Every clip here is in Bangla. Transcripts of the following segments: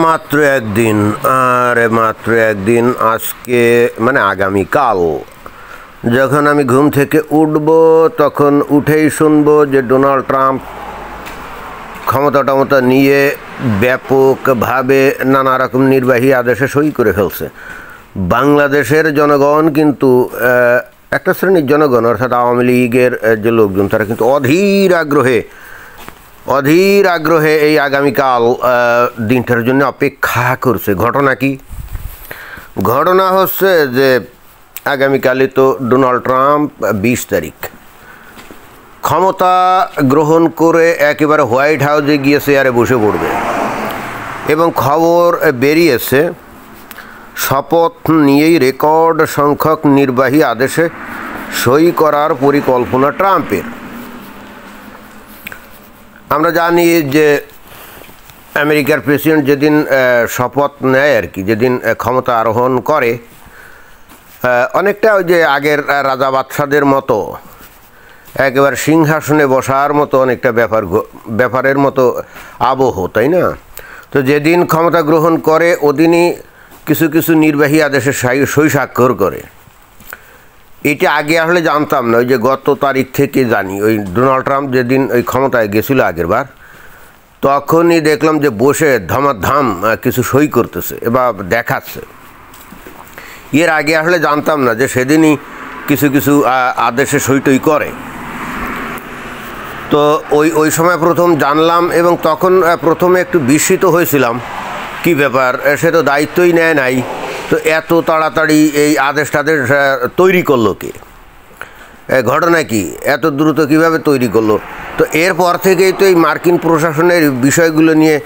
মাত্র একদিন, মাত্র একদিন। আজকে মানে আগামীকাল যখন আমি ঘুম থেকে উঠব তখন উঠেই শুনবো যে ডোনাল্ড ট্রাম্প ক্ষমতা নিয়ে ব্যাপকভাবে নানা রকম নির্বাহী আদেশে সই করে ফেলছে। বাংলাদেশের জনগণ কিন্তু একটা শ্রেণীর জনগণ, অর্থাৎ আওয়ামী লীগের যে লোকজন, তারা কিন্তু অধীর আগ্রহে এই আগামীকাল দিনটার জন্য অপেক্ষা করছে। ঘটনা কি? ঘটনা হচ্ছে যে আগামীকালই তো ডোনাল্ড ট্রাম্প 20 তারিখ ক্ষমতা গ্রহণ করে একেবারে হোয়াইট হাউসে গিয়ে চেয়ারে বসে পড়বে এবং খবর বেরিয়েছে শপথ নিয়েই রেকর্ড সংখ্যক নির্বাহী আদেশে সই করার পরিকল্পনা ট্রাম্পের। আমরা জানি যে আমেরিকার প্রেসিডেন্ট যেদিন শপথ নেয় আর কি, যেদিন ক্ষমতা আরোহণ করে, অনেকটা ওই যে আগের রাজা বাদশাদের মতো একেবারে সিংহাসনে বসার মতো অনেকটা ব্যাপারের মতো আবহ, তাই না? তো যেদিন ক্ষমতা গ্রহণ করে ওদিনই কিছু নির্বাহী আদেশে সই স্বাক্ষর করে। এটা আগে আসলে জানতাম না, ওই যে গত তারিখ থেকে জানি। ওই ডোনাল্ড ট্রাম্প যেদিন ওই ক্ষমতায় গেছিলো আগেরবার, তখনই দেখলাম যে বসে ধমাধাম কিছু সই করতেছে এবার দেখাচ্ছে। এর আগে আসলে জানতাম না যে সেদিনই কিছু আদেশে সইটই করে। তো ওই সময় প্রথম জানলাম এবং তখন প্রথমে একটু বিস্মিত হয়েছিলাম, কি ব্যাপার, সে তো দায়িত্বই নেয় নাই, তো এত তাড়াতাড়ি এই আদেশ তৈরি করলো কে? ঘটনা কি, এত দ্রুত কিভাবে তৈরি করলো? তো এরপর থেকেই তো এই মার্কিন প্রশাসনের বিষয়গুলো নিয়ে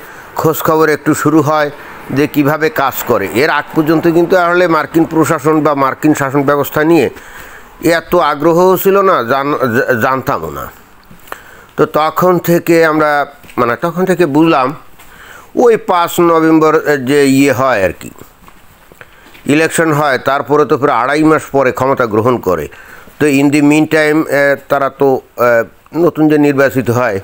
খোঁজখবর একটু শুরু হয় যে কিভাবে কাজ করে। এর আগ পর্যন্ত কিন্তু আসলে মার্কিন প্রশাসন বা মার্কিন শাসন ব্যবস্থা নিয়ে এত আগ্রহ ছিল না, জানতামও না। তো তখন থেকে বুঝলাম ওই 5 নভেম্বর যে হয় আর কি, ইলেকশন হয়, তারপরে তো প্রায় 2.5 মাস পরে ক্ষমতা গ্রহণ করে। তো ইন দি মিন টাইম তারা তো নতুন যে নির্বাচিত হয়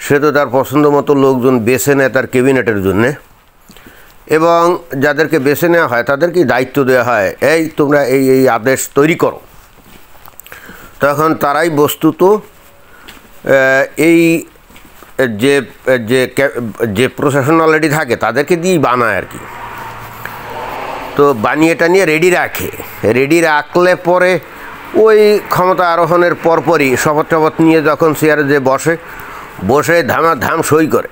সে তো তার পছন্দ মতো লোকজন বেছে নেয় তার ক্যাবিনেটের জন্যে, এবং যাদেরকে বেছে নেওয়া হয় তাদেরকে দায়িত্ব দেওয়া হয়, এই তোমরা এই আদেশ তৈরি করো। তখন তারাই বস্তুত এই যে প্রশাসন অলরেডি থাকে তাদেরকে দিয়েই বানায় আর কি। তো বানিয়েটা নিয়ে রেডি রাখলে পরে ওই ক্ষমতা আরোহণের পরপরই শপথ নিয়ে যখন চেয়ারে যে বসে ধাম সই করে।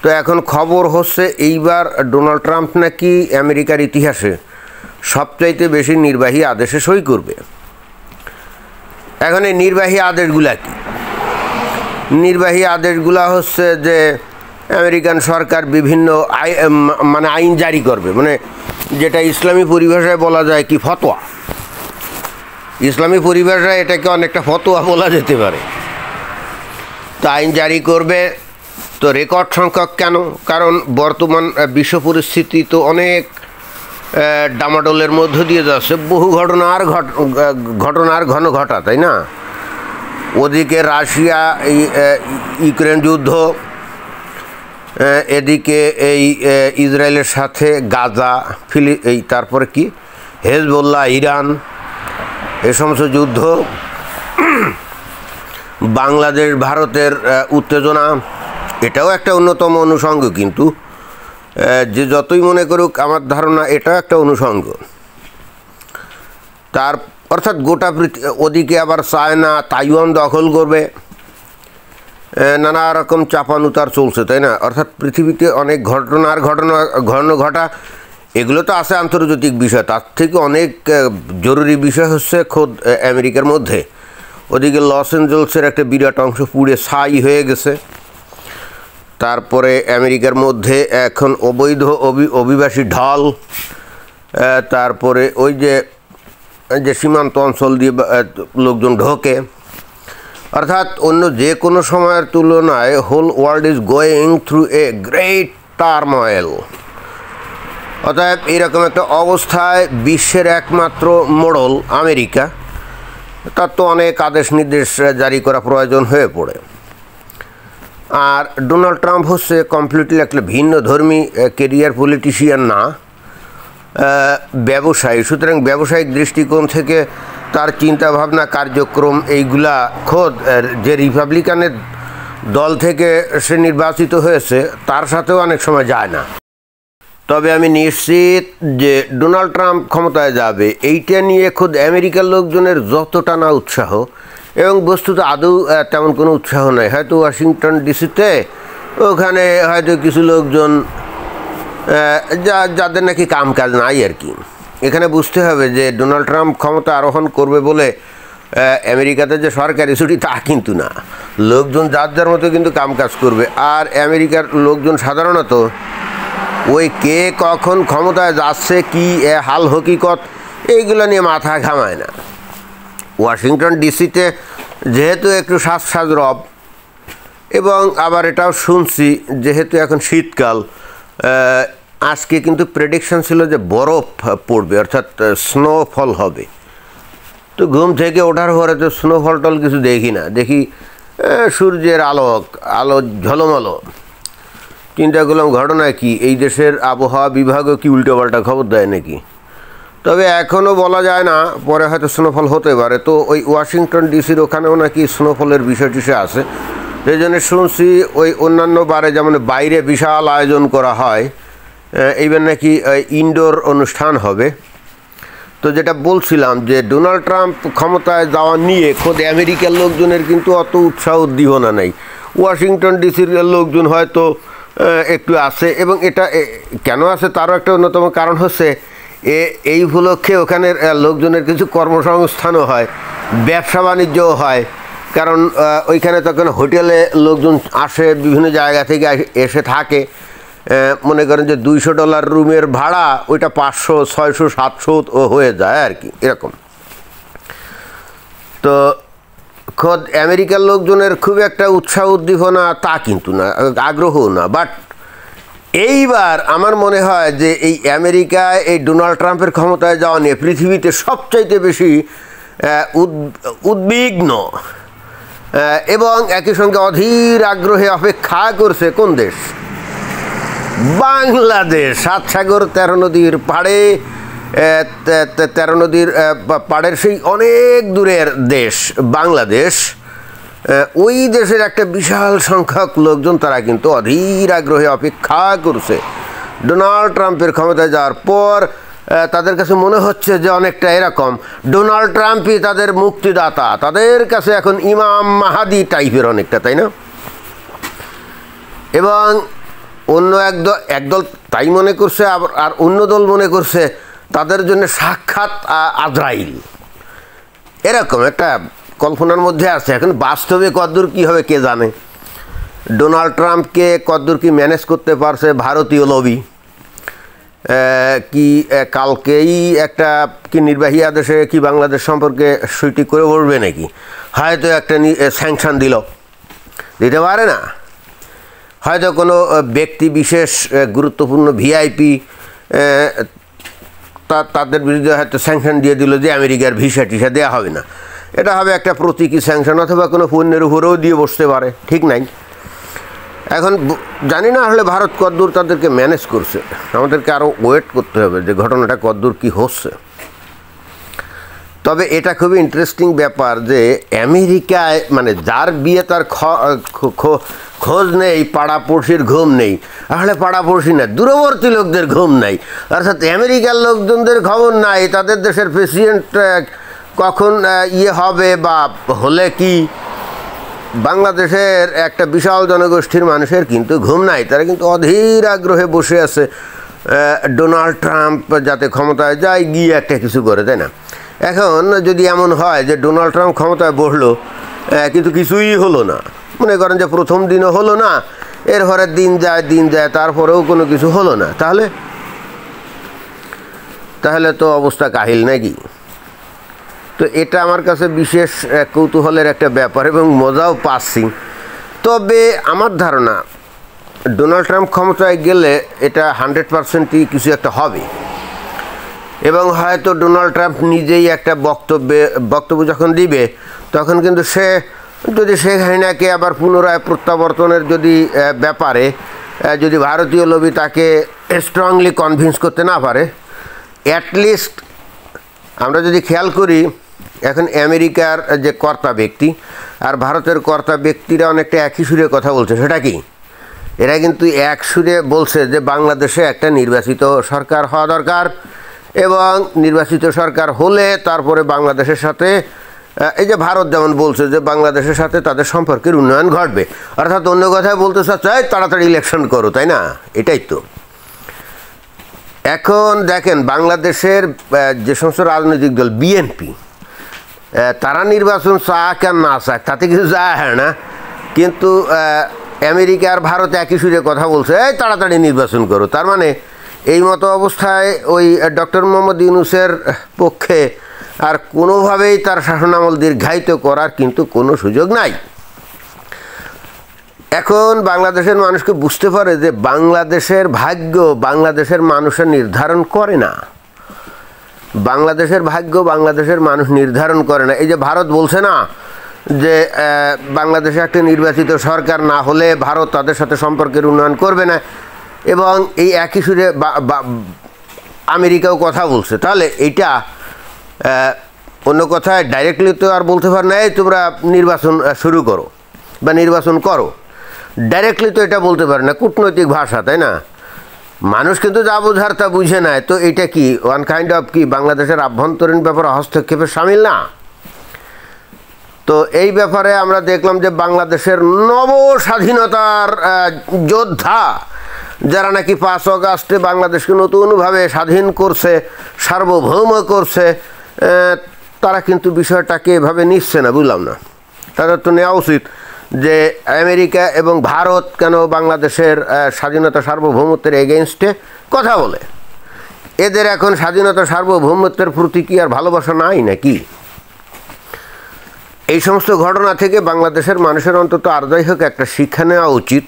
তো এখন খবর হচ্ছে এইবার ডোনাল্ড ট্রাম্প নাকি আমেরিকার ইতিহাসে সবচাইতে বেশি নির্বাহী আদেশে সই করবে। এখন এই নির্বাহী আদেশগুলা কি? নির্বাহী আদেশগুলা হচ্ছে যে আমেরিকান সরকার বিভিন্ন আইন জারি করবে, মানে যেটা ইসলামী পরিভাষায় বলা যায় কি, ফতোয়া। ইসলামী পরিভাষায় এটাকে অনেকটা ফতোয়া বলা যেতে পারে। তো আইন জারি করবে। তো রেকর্ড সংখ্যক কেন? কারণ বর্তমান বিশ্ব পরিস্থিতি তো অনেক ডামাডোলের মধ্য দিয়ে যাচ্ছে, বহু ঘটনার ঘন ঘটা, তাই না? ওদিকে রাশিয়া ইউক্রেন যুদ্ধ, এদিকে এই ইসরায়েলের সাথে গাজা, তারপরে কি হেজবুল্লাহ, ইরান, এ সমস্ত যুদ্ধ, বাংলাদেশ ভারতের উত্তেজনা, এটাও একটা অন্যতম অনুষঙ্গ। কিন্তু যে যতই মনে করুক, আমার ধারণা এটাও একটা অনুষঙ্গ। অর্থাৎ গোটা ওদিকে আবার চায়না তাইওয়ান দখল করবে, নানা রকম চাপানুতার চলছে, তাই না? অর্থাৎ পৃথিবীতে অনেক ঘন ঘটা এগুলো তো আছে আন্তর্জাতিক বিষয়, তার থেকে অনেক জরুরি বিষয় হচ্ছে খোদ আমেরিকার মধ্যে। ওদিকে লস অ্যাঞ্জেলসের একটা বিরাট অংশ পুড়ে ছাই হয়ে গেছে। তারপরে আমেরিকার মধ্যে এখন অবৈধ অভিবাসী ঢল, তারপরে ওই যে সীমান্ত অঞ্চল দিয়ে লোকজন ঢোকে। অর্থাৎ অন্য যে কোনো সময়ের তুলনায় whole world is going through a great turmoil. অতএব এইরকম একটা অবস্থায় বিশ্বের একমাত্র মোড়ল আমেরিকা, তার তো অনেক আদেশ নির্দেশ জারি করা প্রয়োজন হয়ে পড়ে। আর ডোনাল্ড ট্রাম্প হচ্ছে কমপ্লিটলি একটা ভিন্ন ধর্মী কেরিয়ার পলিটিশিয়ান না, ব্যবসায়ী। সুতরাং ব্যবসায়িক দৃষ্টিকোণ থেকে তার চিন্তাভাবনা, কার্যক্রম এইগুলা খোদ যে রিপাবলিকানের দল থেকে সে নির্বাচিত হয়েছে তার সাথেও অনেক সময় যায় না। তবে আমি নিশ্চিত যে ডোনাল্ড ট্রাম্প ক্ষমতায় যাবে এইটা নিয়ে খোদ আমেরিকার লোকজনের যতটা না উৎসাহ, এবং বস্তুত আদৌ তেমন কোনো উৎসাহ নেই। হয়তো ওয়াশিংটন ডিসিতে ওখানে হয়তো কিছু লোকজন যাদের নাকি কাম কাজ নাই আর কি। এখানে বুঝতে হবে যে ডোনাল্ড ট্রাম্প ক্ষমতা আরোহণ করবে বলে আমেরিকাতে যে সরকারি ছুটি তা কিন্তু না, লোকজন যার যার মতো কিন্তু কাম কাজ করবে। আর আমেরিকার লোকজন সাধারণত ওই কে কখন ক্ষমতায় যাচ্ছে কি হাল হকিকত এইগুলো নিয়ে মাথা ঘামায় না। ওয়াশিংটন ডিসিতে যেহেতু একটু সাজ রব, এবং আবার এটাও শুনছি যেহেতু এখন শীতকাল, আজকে কিন্তু প্রেডিকশন ছিল যে বরফ পড়বে, অর্থাৎ স্নোফল হবে। তো ঘুম থেকে ওঠার পরে তো স্নোফল টল কিছু দেখি না, দেখি সূর্যের আলো ঝলমলো। চিন্তা করলাম ঘটনা কি, এই দেশের আবহাওয়া বিভাগও কি উল্টোপাল্টা খবর দেয় নাকি। তবে এখনও বলা যায় না, পরে হয়তো স্নোফল হতে পারে। তো ওই ওয়াশিংটন ডিসির ওখানেও নাকি স্নোফলের বিষয়টি সে আছে। সেই জন্য শুনছি ওই অন্যান্য বারে যেমন বাইরে বিশাল আয়োজন করা হয়, এইবার নাকি ইনডোর অনুষ্ঠান হবে। তো যেটা বলছিলাম যে ডোনাল্ড ট্রাম্প ক্ষমতায় যাওয়া নিয়ে খোদ আমেরিকার লোকজনের কিন্তু অত উৎসাহ উদ্দীপনা নেই। ওয়াশিংটন ডিসির লোকজন হয়তো একটু আছে, এবং এটা কেন আছে তারও একটা অন্যতম কারণ হচ্ছে এই উপলক্ষে ওখানের লোকজনের কিছু কর্মসংস্থানও হয়, ব্যবসা বাণিজ্যও হয়। কারণ ওইখানে তখন হোটেলে লোকজন আসে, বিভিন্ন জায়গা থেকে এসে থাকে। মনে করেন যে $200 রুমের ভাড়া ওইটা 500, 600, 700 হয়ে যায় আর কি, এরকম। তো খোদ আমেরিকার লোকজনের খুব একটা উৎসাহ উদ্দীপনা তা কিন্তু না, আগ্রহও না। বাট এইবার আমার মনে হয় যে এই আমেরিকায় এই ডোনাল্ড ট্রাম্পের ক্ষমতায় যাওয়া নিয়ে পৃথিবীতে সবচাইতে বেশি উদ্বিগ্ন এবং একই সঙ্গে অধীর আগ্রহে অপেক্ষা করছে কোন দেশ? বাংলাদেশ। 7 সাগর 13 নদীর পাড়ে, 13 নদীর পাড়ের সেই অনেক দূরের দেশ বাংলাদেশ। ওই দেশের একটা বিশাল সংখ্যক লোকজন তারা কিন্তু অধীর আগ্রহে অপেক্ষা করছে ডোনাল্ড ট্রাম্পের ক্ষমতায় যাওয়ার পর। তাদের কাছে মনে হচ্ছে যে অনেকটা এরকম, ডোনাল্ড ট্রাম্পই তাদের মুক্তিদাতা, তাদের কাছে এখন ইমাম মাহাদি টাইপের অনেকটা, তাই না? এবং অন্য একদল তাই মনে করছে, আর অন্য দল মনে করছে তাদের জন্য সাক্ষাৎ আজরাইল। এরকম একটা কল্পনার মধ্যে আছে। এখন বাস্তবে কতদূর কী হবে কে জানে। ডোনাল্ড ট্রাম্পকে কতদূর কি ম্যানেজ করতে পারছে ভারতীয় লবি, কি কালকেই একটা কি নির্বাহী আদেশে কি বাংলাদেশ সম্পর্কে সইটি করে বলবে নাকি? হয়তো একটা স্যাংশন দিতে পারে না, হয়তো কোনো ব্যক্তি বিশেষ গুরুত্বপূর্ণ ভিআইপি তাদের বিরুদ্ধে হয়তো স্যাংশন দিয়ে দিল যে আমেরিকার ভিসা টিসা দেওয়া হবে না। এটা হবে একটা প্রতীকী স্যাংশন, অথবা কোনো পণ্যের উপরেও দিয়ে বসতে পারে, ঠিক নাই। এখন জানি না আসলে ভারত কতদূর তাদেরকে ম্যানেজ করছে। আমাদেরকে আরও ওয়েট করতে হবে যে ঘটনাটা কতদূর কী হচ্ছে। তবে এটা খুবই ইন্টারেস্টিং ব্যাপার যে আমেরিকায় মানে যার বিয়ে তার খোঁজ নেই, পাড়াপড়শির ঘুম নেই। আসলে পাড়াপড়শি না, দূরবর্তী লোকদের ঘুম নাই, অর্থাৎ আমেরিকার লোকজনদের খবর নাই তাদের দেশের প্রেসিডেন্ট কখন হবে বা হলে কি। বাংলাদেশের একটা বিশাল জনগোষ্ঠীর মানুষের কিন্তু ঘুম নাই, তারা কিন্তু অধীর আগ্রহে বসে আছে ডোনাল্ড ট্রাম্প যাতে ক্ষমতায় যায়, গিয়ে একটা কিছু করে, তাই না? এখন যদি এমন হয় যে ডোনাল্ড ট্রাম্প ক্ষমতায় বসলো কিন্তু কিছুই হলো না, মনে করেন যে প্রথম দিনও হলো না, এর পরে দিন যায় তারপরেও কোনো কিছু হলো না, তাহলে তো অবস্থা কাহিল নাকি। তো এটা আমার কাছে বিশেষ কৌতূহলের একটা ব্যাপার এবং মজাও পাচ্ছি। তবে আমার ধারণা ডোনাল্ড ট্রাম্প ক্ষমতায় গেলে এটা 100%ই কিছু একটা হবে, এবং হয়তো ডোনাল্ড ট্রাম্প নিজেই একটা বক্তব্য যখন দিবে তখন কিন্তু সে যদি শেখ হাসিনাকে আবার পুনরায় প্রত্যাবর্তনের যদি ব্যাপারে যদি ভারতীয় লবি তাকে স্ট্রংলি কনভিন্স করতে না পারে, অ্যাটলিস্ট আমরা যদি খেয়াল করি এখন আমেরিকার যে কর্তা ব্যক্তি আর ভারতের কর্তা ব্যক্তিরা অনেকটা একই সুরে কথা বলছে। সেটা কি? এরা কিন্তু এক সুরে বলছে যে বাংলাদেশে একটা নির্বাচিত সরকার হওয়া দরকার এবং নির্বাচিত সরকার হলে তারপরে বাংলাদেশের সাথে এই যে ভারত যেমন বলছে যে বাংলাদেশের সাথে তাদের সম্পর্কের উন্নয়ন ঘটবে, অর্থাৎ অন্য কথায় বলতে চাচ্ছে তাড়াতাড়ি ইলেকশন করো, তাই না? এটাই তো। এখন দেখেন বাংলাদেশের যে সমস্ত রাজনৈতিক দল বিএনপি তারা নির্বাচন চাক আর না চাক তাতে কিছু যায় হয় না, কিন্তু আমেরিকা আর ভারত একই সুরে কথা বলছে তাড়াতাড়ি নির্বাচন করো। তার মানে এই মতো অবস্থায় ওই ডক্টর মোহাম্মদ ইউনূসের পক্ষে আর কোনোভাবেই তার শাসনামল দীর্ঘায়িত করার কিন্তু কোনো সুযোগ নাই। এখন বাংলাদেশের মানুষকে বুঝতে পারে যে বাংলাদেশের ভাগ্য বাংলাদেশের মানুষের নির্ধারণ করে না, বাংলাদেশের ভাগ্য বাংলাদেশের মানুষ নির্ধারণ করে না। এই যে ভারত বলছে না যে বাংলাদেশে একটা নির্বাচিত সরকার না হলে ভারত তাদের সাথে সম্পর্কের উন্নয়ন করবে না, এবং এই একই সুরে আমেরিকাও কথা বলছে, তাহলে এইটা অন্য কথায় ডাইরেক্টলি তো আর বলতে পারে না এই তোমরা নির্বাচন শুরু করো বা নির্বাচন করো, ডাইরেক্টলি তো এটা বলতে পারে না, কূটনৈতিক ভাষা, তাই না? মানুষ কিন্তু যা বোঝার তা বুঝে নেয়। তো এটা কি ওয়ান কাইন্ড অফ কি বাংলাদেশের আভ্যন্তরীণ ব্যাপারে হস্তক্ষেপের শামিল না? তো এই ব্যাপারে আমরা দেখলাম যে বাংলাদেশের নব স্বাধীনতার যোদ্ধা যারা নাকি 5 আগস্টে বাংলাদেশকে নতুনভাবে স্বাধীন করছে, সার্বভৌম করছে, তারা কিন্তু বিষয়টাকে এভাবে নিচ্ছে না। বুঝলাম না, তাদের তো নেওয়া উচিত যে আমেরিকা এবং ভারত কেন বাংলাদেশের স্বাধীনতা সার্বভৌমত্বের এগেনস্টে কথা বলে। এদের এখন স্বাধীনতা সার্বভৌমত্বের প্রতি কি আর ভালোবাসা নাই নাকি? এই সমস্ত ঘটনা থেকে বাংলাদেশের মানুষের অন্তত আর যাই হোক একটা শিক্ষা নেওয়া উচিত।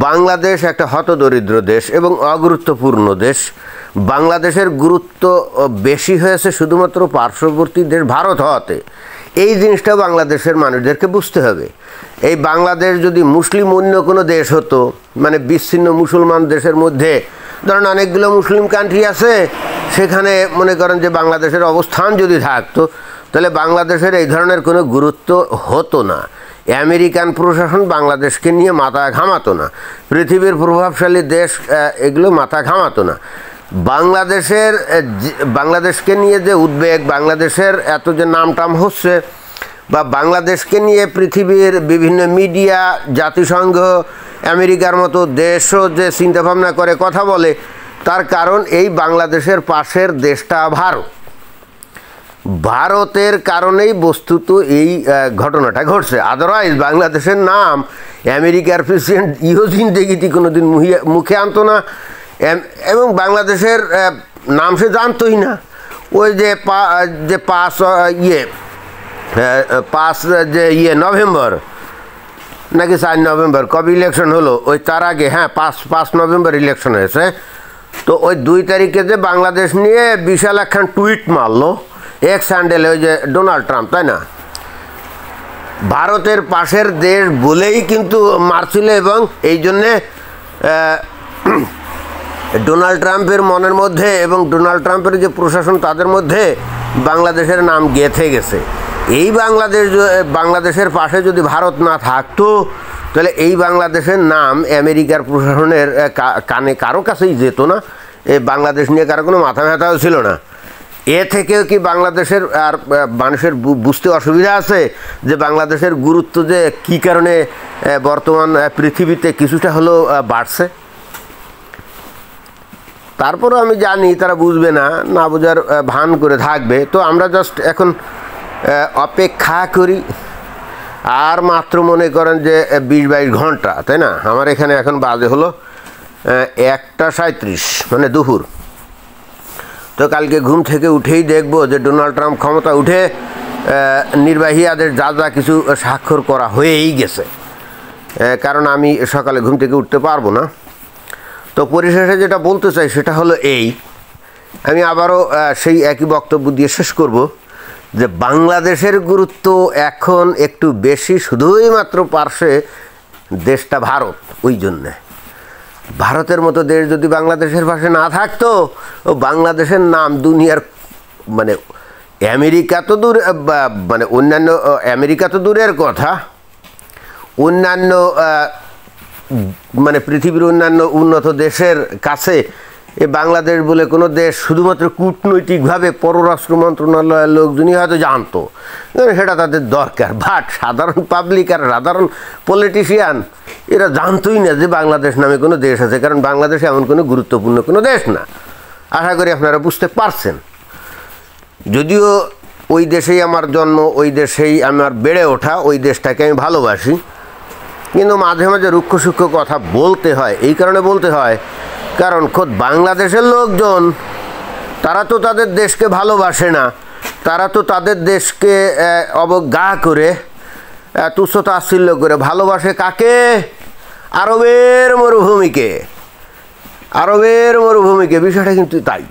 বাংলাদেশ একটা হতদরিদ্র দেশ এবং অগুরুত্বপূর্ণ দেশ। বাংলাদেশের গুরুত্ব বেশি হয়েছে শুধুমাত্র পার্শ্ববর্তী দেশ ভারত হওয়াতে। এই জিনিসটা বাংলাদেশের মানুষদেরকে বুঝতে হবে। এই বাংলাদেশ যদি মুসলিম অন্য কোনো দেশ হতো, মানে বিচ্ছিন্ন মুসলমান দেশের মধ্যে ধরেন অনেকগুলো মুসলিম কান্ট্রি আছে, সেখানে মনে করেন যে বাংলাদেশের অবস্থান যদি থাকতো তাহলে বাংলাদেশের এই ধরনের কোনো গুরুত্ব হতো না। আমেরিকান প্রশাসন বাংলাদেশকে নিয়ে মাথা ঘামাতো না, পৃথিবীর প্রভাবশালী দেশ এগুলো মাথা ঘামাতো না। বাংলাদেশকে নিয়ে যে উদ্বেগ, বাংলাদেশের এত যে নামটাম হচ্ছে, বা বাংলাদেশকে নিয়ে পৃথিবীর বিভিন্ন মিডিয়া, জাতিসংঘ, আমেরিকার মতো দেশও যে চিন্তাভাবনা করে কথা বলে, তার কারণ এই বাংলাদেশের পাশের দেশটা ভারত। ভারতের কারণেই বস্তুত এই ঘটনাটা ঘটছে। আদারওয়াইজ বাংলাদেশের নাম আমেরিকার প্রেসিডেন্ট জিন্দেগিতে কোনো দিন মুখে আনতো না, এবং বাংলাদেশের নাম সে জানতোই না। ওই যে 5 নভেম্বর নাকি 4 নভেম্বর কবে ইলেকশন হলো, ওই তার আগে, হ্যাঁ 5 নভেম্বর ইলেকশন হয়েছে। তো ওই 2 তারিখে যে বাংলাদেশ নিয়ে বিশাল একখান টুইট মারলো এক্স হ্যান্ডেলে, ওই যে ডোনাল্ড ট্রাম্প, তাই না? ভারতের পাশের দেশ বলেই কিন্তু মারছিল, এবং এই জন্যে ডোনাল্ড ট্রাম্পের মনের মধ্যে এবং ডোনাল্ড ট্রাম্পের যে প্রশাসন তাদের মধ্যে বাংলাদেশের নাম গেঁথে গেছে। এই বাংলাদেশের পাশে যদি ভারত না থাকতো তাহলে এই বাংলাদেশের নাম আমেরিকার প্রশাসনের কানে কারো কাছেই যেত না। এই বাংলাদেশ নিয়ে কারো কোনো মাথা ব্যথাও ছিল না। এ থেকেও কি বাংলাদেশের আর মানুষের বুঝতে অসুবিধা আছে যে বাংলাদেশের গুরুত্ব যে কী কারণে বর্তমান পৃথিবীতে কিছুটা হলেও বাড়ছে? তারপরও আমি জানি তারা বুঝবে না, না বোঝার ভান করে থাকবে। তো আমরা জাস্ট এখন অপেক্ষা করি। আর মাত্র মনে করেন যে 20-22 ঘন্টা, তাই না? আমার এখানে এখন বাজে হলো 1টা 37, মানে দুপুর। তো কালকে ঘুম থেকে উঠেই দেখব যে ডোনাল্ড ট্রাম্প ক্ষমতা উঠে নির্বাহী আদেশ যা যা কিছু স্বাক্ষর করা হয়েই গেছে, কারণ আমি সকালে ঘুম থেকে উঠতে পারবো না। তো পরিশেষে যেটা বলতে চাই সেটা হলো এই, আমি আবারও সেই একই বক্তব্য দিয়ে শেষ করব যে বাংলাদেশের গুরুত্ব এখন একটু বেশি, শুধুই মাত্র পার্শ্বে দেশটা ভারত। ওই জন্যে ভারতের মতো দেশ যদি বাংলাদেশের পাশে না থাকতো, ও বাংলাদেশের নাম দুনিয়ার মানে আমেরিকা তো দূর, মানে অন্যান্য আমেরিকা তো দূরের কথা, অন্যান্য মানে পৃথিবীর অন্যান্য উন্নত দেশের কাছে এ বাংলাদেশ বলে কোনো দেশ শুধুমাত্র কূটনৈতিকভাবে পররাষ্ট্র মন্ত্রণালয়ের লোকজনই হয়তো জানতো, সেটা তাদের দরকার। বাট সাধারণ পাবলিক আর সাধারণ পলিটিশিয়ান এরা জানতোই না যে বাংলাদেশ নামে কোনো দেশ আছে, কারণ বাংলাদেশ এমন কোনো গুরুত্বপূর্ণ কোনো দেশ না। আশা করি আপনারা বুঝতে পারছেন। যদিও ওই দেশেই আমার জন্ম, ওই দেশেই আমার বেড়ে ওঠা, ওই দেশটাকে আমি ভালোবাসি, কিন্তু মাঝে মাঝে রুক্ষ সূক্ষ্ম কথা বলতে হয়। এই কারণে বলতে হয় কারণ খোদ বাংলাদেশের লোকজন তারা তো তাদের দেশকে ভালোবাসে না, তারা তো তাদের দেশকে অবজ্ঞা করে, তুচ্ছ তাচ্ছিল্য করে ভালোবাসে কাকে? আরবের মরুভূমিকে, আরবের মরুভূমিকে। বিষয়টা কিন্তু তাই।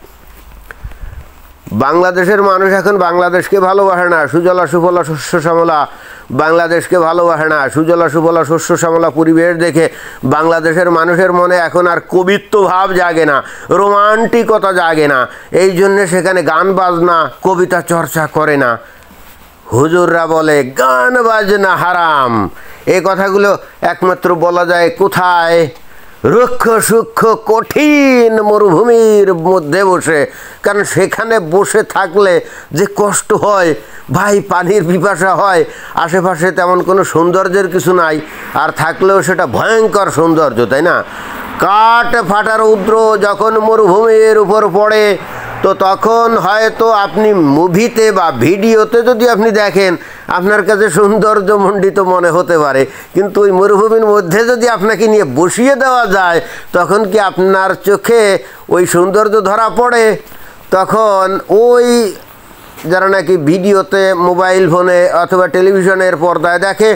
বাংলাদেশের মানুষ এখন বাংলাদেশকে ভালোবাসে না, সুজলা সুফলা শস্য শ্যামলা বাংলাদেশকে ভালোবাসে না। সুজলা সুফলা শস্য শ্যামলা পরিবেশ দেখে বাংলাদেশের মানুষের মনে এখন আর কবিত্ব ভাব জাগে না, রোমান্টিকতা জাগে না। এই জন্যে সেখানে গান বাজনা কবিতা চর্চা করে না। হুজুররা বলে গান বাজনা হারাম। এই কথাগুলো একমাত্র বলা যায় কোথায়? রুক্ষ সূক্ষ্ম কঠিন মরুভূমির মধ্যে বসে। কারণ সেখানে বসে থাকলে যে কষ্ট হয় ভাই, পানির পিপাসা হয়, আশেপাশে তেমন কোনো সৌন্দর্যের কিছু নাই, আর থাকলেও সেটা ভয়ঙ্কর সৌন্দর্য, তাই না? কাঠ ফাটা রৌদ্র যখন মরুভূমির উপর পড়ে, তো তখন হয়তো আপনি মুভিতে বা ভিডিওতে যদি আপনি দেখেন আপনার কাছে সৌন্দর্যমণ্ডিত মনে হতে পারে, কিন্তু ওই মরুভূমির মধ্যে যদি আপনাকে নিয়ে বসিয়ে দেওয়া যায়, তখন কি আপনার চোখে ওই সৌন্দর্য ধরা পড়ে? তখন ওই যারা নাকি ভিডিওতে, মোবাইল ফোনে অথবা টেলিভিশনের পর্দায় দেখে,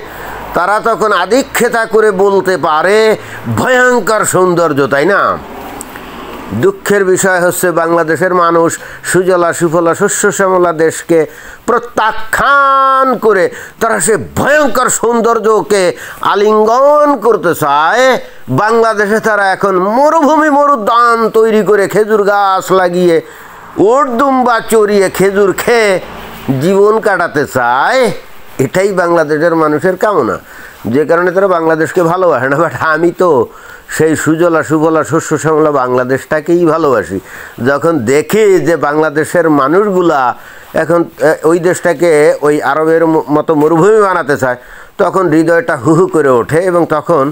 তারা তখন আদিক্ষেতা করে বলতে পারে ভয়ঙ্কর সৌন্দর্য, তাই না? দুঃখের বিষয় হচ্ছে বাংলাদেশের মানুষ সুজলা সুফলা শস্য শ্যামলা দেশকে প্রত্যাখ্যান করে তারা সে ভয়ঙ্কর সৌন্দর্যকে আলিঙ্গন করতে চায়। বাংলাদেশে তারা এখন মরুভূমি মরুদ্যান তৈরি করে খেজুর গাছ লাগিয়ে উট দুম্বা চড়িয়ে খেজুর খেয়ে জীবন কাটাতে চায়। এটাই বাংলাদেশের মানুষের কামনা, যে কারণে তারা বাংলাদেশকে ভালোবাসে না। বাট আমি তো সেই সুজলা সুফলা শস্য শ্যামলা বাংলাদেশটাকেই ভালোবাসি। যখন দেখি যে বাংলাদেশের মানুষগুলা এখন ওই দেশটাকে ওই আরবের মতো মরুভূমি বানাতে চায়, তখন হৃদয়টা হু হু করে ওঠে, এবং তখন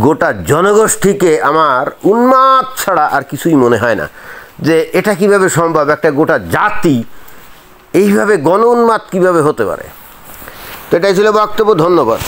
গোটা জনগোষ্ঠীকে আমার উন্মাদ ছাড়া আর কিছুই মনে হয় না যে এটা কিভাবে সম্ভব। একটা গোটা জাতি এইভাবে গণ উন্মাদ কীভাবে হতে পারে? তো এটাই ছিল বক্তব্য। ধন্যবাদ।